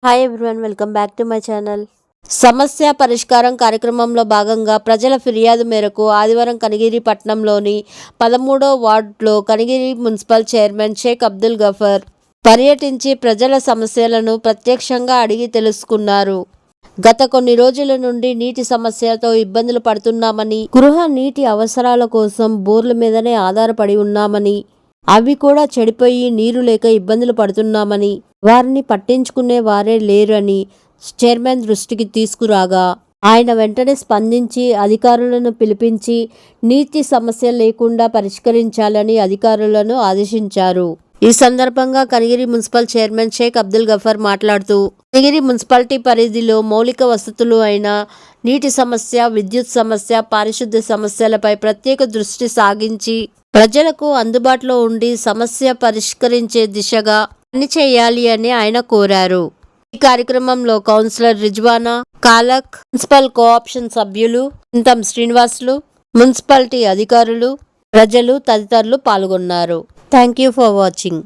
Hi everyone, welcome back to my channel. సమస్య పరిష్కారం కార్యక్రమంలో భాగంగా ప్రజల ఫిర్యాదు మేరకు ఆదివారం కనిగిరి పట్టణంలోని 13వ వార్డులో కనిగిరి మున్సిపల్ చైర్మన్ షేక్ అబ్దుల్ గఫర్ పర్యటించి ప్రజల సమస్యలను ప్రత్యక్షంగా అడిగి తెలుసుకున్నారు. గత కొన్ని రోజుల నుండి నీటి సమస్యతో ఇబ్బందులు పడుతున్నామని, గృహ నీటి అవసరాల కోసం బోర్ల మీదనే ఆధారపడి ఉన్నామని, అవి కూడా చెడిపోయి నీరు లేక ఇబ్బందులు పడుతున్నామని, వారిని పట్టించుకునే వారే లేరని చైర్మన్ దృష్టికి తీసుకురాగా ఆయన వెంటనే స్పందించి అధికారులను పిలిపించి నీటి సమస్య లేకుండా పరిష్కరించాలని అధికారులను ఆదేశించారు. ఈ సందర్భంగా కనిగిరి మున్సిపల్ చైర్మన్ షేక్ అబ్దుల్ గఫర్ మాట్లాడుతూ, కనిగిరి మున్సిపాలిటీ పరిధిలో మౌలిక వసతులు అయిన నీటి సమస్య, విద్యుత్ సమస్య, పారిశుద్ధ్య సమస్యలపై ప్రత్యేక దృష్టి సాగించి ప్రజలకు అందుబాటులో ఉండి సమస్య పరిష్కరించే దిశగా పనిచేయాలి అని ఆయన కోరారు. ఈ కార్యక్రమంలో councillor Rizwana Kalak, municipal co-option సభ్యులు చింతం శ్రీనివాసులు, మున్సిపాలిటీ అధికారులు, ప్రజలు తదితరులు పాల్గొన్నారు. Thank you for watching.